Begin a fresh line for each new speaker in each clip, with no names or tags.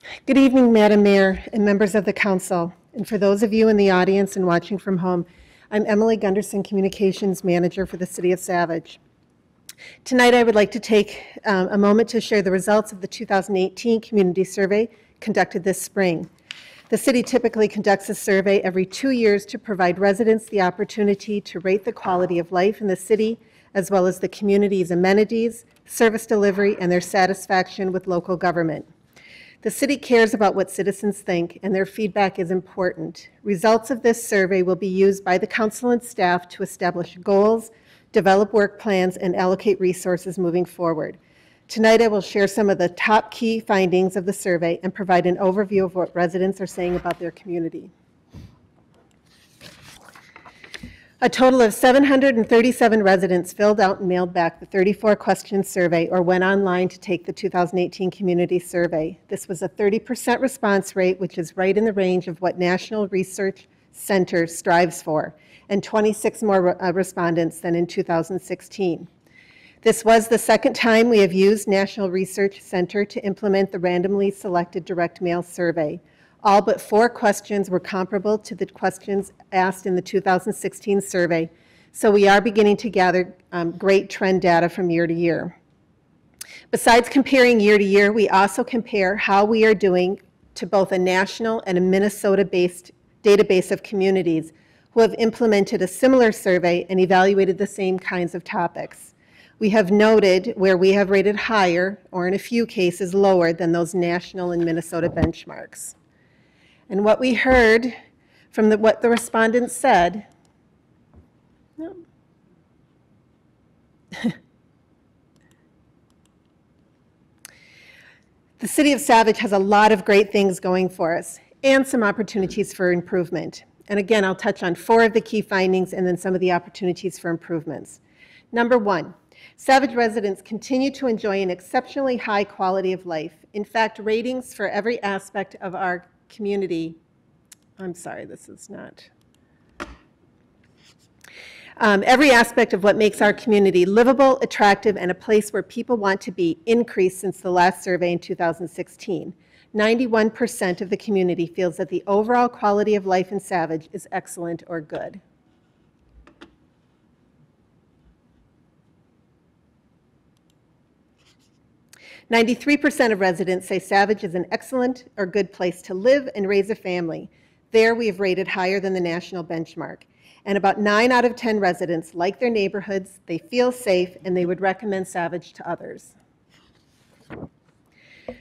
Good evening, Madam Mayor and members of the Council. And for those of you in the audience and watching from home, I'm Emily Gunderson, Communications Manager for the City of Savage. Tonight, I would like to take a moment to share the results of the 2018 Community Survey conducted this spring. The city typically conducts a survey every 2 years to provide residents the opportunity to rate the quality of life in the city, as well as the community's amenities, service delivery, and their satisfaction with local government. The city cares about what citizens think, and their feedback is important. Results of this survey will be used by the council and staff to establish goals, develop work plans, and allocate resources moving forward. Tonight, I will share some of the top key findings of the survey and provide an overview of what residents are saying about their community. A total of 737 residents filled out and mailed back the 34-question survey or went online to take the 2018 Community Survey. This was a 30% response rate, which is right in the range of what National Research Center strives for, and 26 more respondents than in 2016. This was the second time we have used National Research Center to implement the randomly selected direct mail survey. All but 4 questions were comparable to the questions asked in the 2016 survey, so we are beginning to gather great trend data from year to year. Besides comparing year to year, we also compare how we are doing to both a national and a Minnesota-based database of communities who have implemented a similar survey and evaluated the same kinds of topics. We have noted where we have rated higher, or in a few cases lower, than those national and Minnesota benchmarks. And what we heard from what the respondents said, the City of Savage has a lot of great things going for us and some opportunities for improvement. And again, I'll touch on 4 of the key findings and then some of the opportunities for improvements. Number 1, Savage residents continue to enjoy an exceptionally high quality of life. In fact, ratings for every aspect of our community, every aspect of what makes our community livable, attractive, and a place where people want to be increased since the last survey in 2016. 91% of the community feels that the overall quality of life in Savage is excellent or good. "93% of residents say Savage is an excellent or good place to live and raise a family. There we have rated higher than the national benchmark. And about 9 out of 10 residents like their neighborhoods, they feel safe, and they would recommend Savage to others."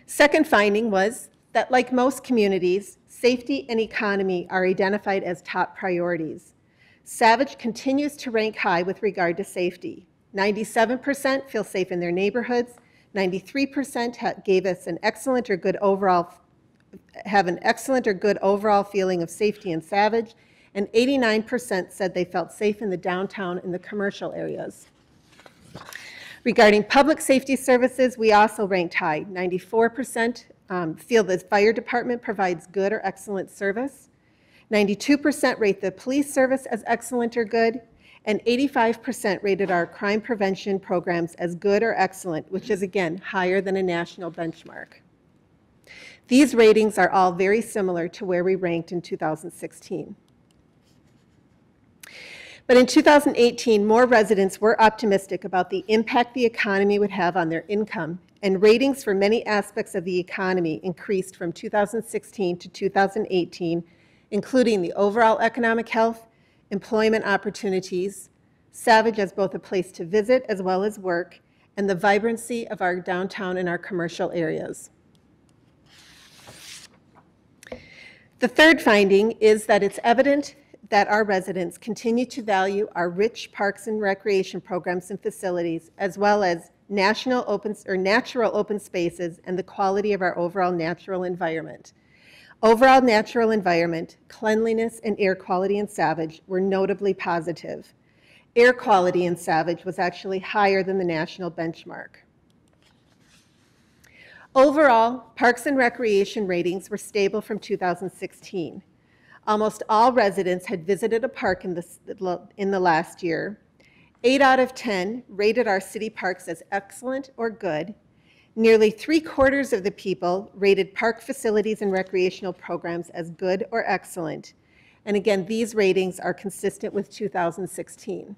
Second finding was that, like most communities, safety and economy are identified as top priorities. Savage continues to rank high with regard to safety. 97% feel safe in their neighborhoods. 93% gave us an excellent or good overall feeling of safety in Savage, and 89% said they felt safe in the downtown and the commercial areas. Regarding public safety services, we also ranked high. 94% feel the fire department provides good or excellent service. 92% rate the police service as excellent or good, and 85% rated our crime prevention programs as good or excellent, which is, again, higher than a national benchmark. These ratings are all very similar to where we ranked in 2016. But in 2018, more residents were optimistic about the impact the economy would have on their income, and ratings for many aspects of the economy increased from 2016 to 2018, including the overall economic health, employment opportunities, Savage as both a place to visit as well as work, and the vibrancy of our downtown and our commercial areas. The third finding is that it's evident that our residents continue to value our rich parks and recreation programs and facilities, as well as natural open spaces and the quality of our overall natural environment. Overall natural environment, cleanliness, and air quality in Savage were notably positive. Air quality in Savage was actually higher than the national benchmark. Overall, parks and recreation ratings were stable from 2016. Almost all residents had visited a park in the last year. 8 out of 10 rated our city parks as excellent or good. Nearly 3/4 of the people rated park facilities and recreational programs as good or excellent. And again, these ratings are consistent with 2016.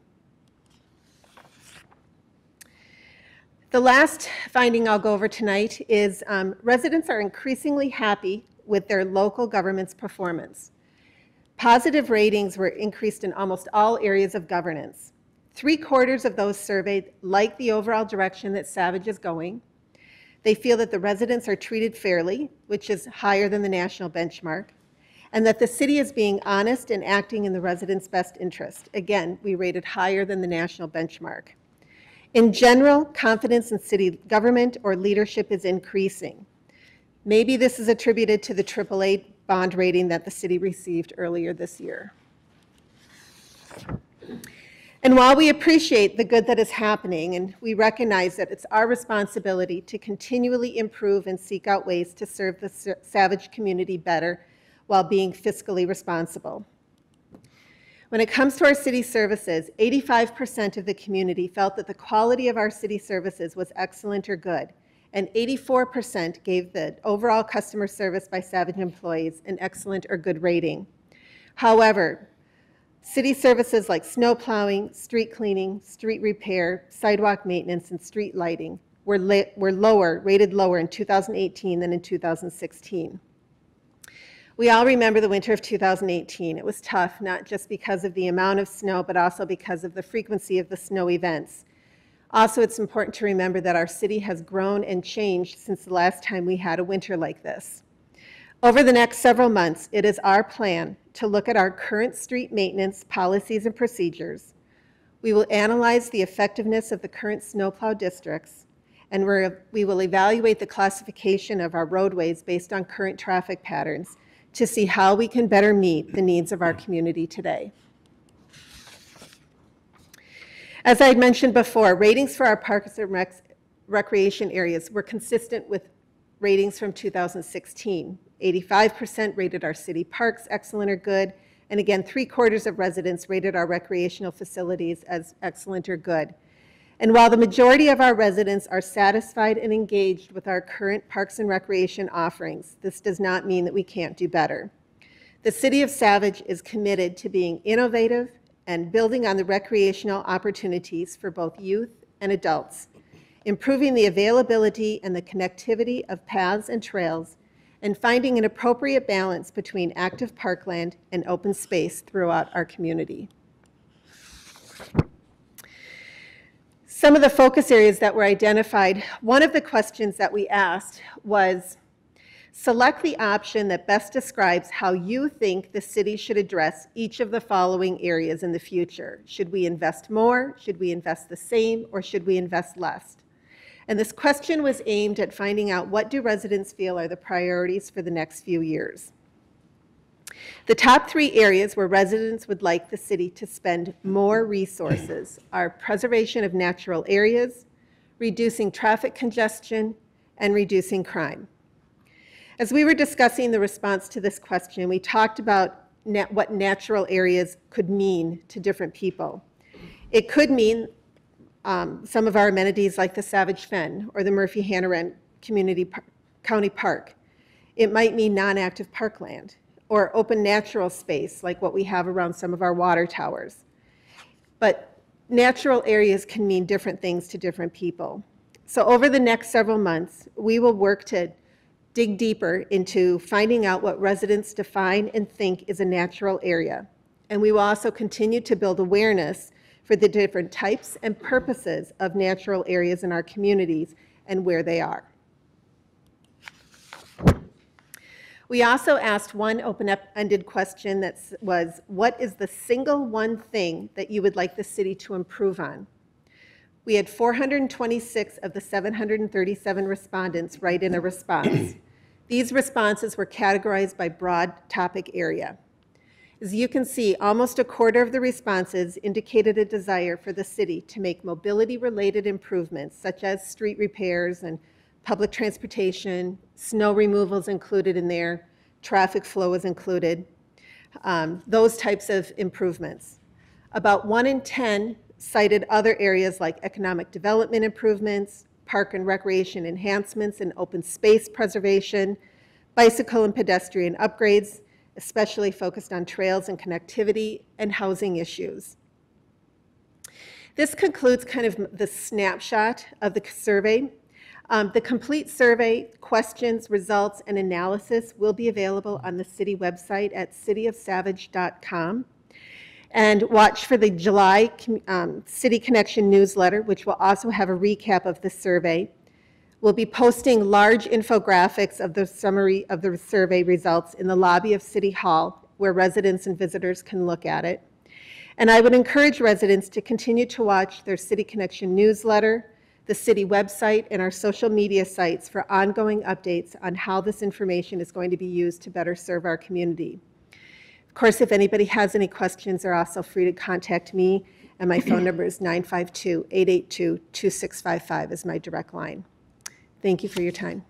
The last finding I'll go over tonight is residents are increasingly happy with their local government's performance. Positive ratings were increased in almost all areas of governance. 3/4 of those surveyed like the overall direction that Savage is going. They feel that the residents are treated fairly, which is higher than the national benchmark, and that the city is being honest and acting in the residents' best interest. Again, we rated higher than the national benchmark. In general, confidence in city government or leadership is increasing. Maybe this is attributed to the AAA bond rating that the city received earlier this year. And while we appreciate the good that is happening, and we recognize that it's our responsibility to continually improve and seek out ways to serve the Savage community better while being fiscally responsible. When it comes to our city services, 85% of the community felt that the quality of our city services was excellent or good, and 84% gave the overall customer service by Savage employees an excellent or good rating. However, city services like snow plowing, street cleaning, street repair, sidewalk maintenance, and street lighting were rated lower in 2018 than in 2016. We all remember the winter of 2018. It was tough, not just because of the amount of snow, but also because of the frequency of the snow events. Also, it's important to remember that our city has grown and changed since the last time we had a winter like this. Over the next several months, it is our plan to look at our current street maintenance policies and procedures. We will analyze the effectiveness of the current snowplow districts, and we will evaluate the classification of our roadways based on current traffic patterns to see how we can better meet the needs of our community today. As I had mentioned before, ratings for our parks and recreation areas were consistent with ratings from 2016. 85% rated our city parks excellent or good, and again, 3/4 of residents rated our recreational facilities as excellent or good. And while the majority of our residents are satisfied and engaged with our current parks and recreation offerings, this does not mean that we can't do better. The City of Savage is committed to being innovative and building on the recreational opportunities for both youth and adults, improving the availability and the connectivity of paths and trails, and finding an appropriate balance between active parkland and open space throughout our community. Some of the focus areas that were identified, one of the questions that we asked was, select the option that best describes how you think the city should address each of the following areas in the future. Should we invest more? Should we invest the same? Or should we invest less? And this question was aimed at finding out what do residents feel are the priorities for the next few years. The top 3 areas where residents would like the city to spend more resources are preservation of natural areas, reducing traffic congestion, and reducing crime. As we were discussing the response to this question, we talked about what natural areas could mean to different people. It could mean some of our amenities like the Savage Fen or the Murphy-Hanaran County Park. It might mean non-active parkland or open natural space like what we have around some of our water towers. But natural areas can mean different things to different people. So over the next several months, we will work to dig deeper into finding out what residents define and think is a natural area. And we will also continue to build awareness for the different types and purposes of natural areas in our communities and where they are. We also asked one open-ended question that was, what is the single one thing that you would like the city to improve on? We had 426 of the 737 respondents write in a response. These responses were categorized by broad topic area. As you can see, almost 1/4 of the responses indicated a desire for the city to make mobility-related improvements, such as street repairs and public transportation, snow removals included in there, traffic flow is included, those types of improvements. About 1 in 10 cited other areas like economic development improvements, park and recreation enhancements and open space preservation, bicycle and pedestrian upgrades, especially focused on trails and connectivity, and housing issues. This concludes kind of the snapshot of the survey. The complete survey, questions, results, and analysis will be available on the city website at cityofsavage.com. And watch for the July City Connection newsletter, which will also have a recap of the survey. We'll be posting large infographics of the summary of the survey results in the lobby of City Hall, where residents and visitors can look at it. And I would encourage residents to continue to watch their City Connection newsletter, the city website, and our social media sites for ongoing updates on how this information is going to be used to better serve our community. Of course, if anybody has any questions, they're also free to contact me, and my phone number is 952-882-2655 is my direct line. Thank you for your time.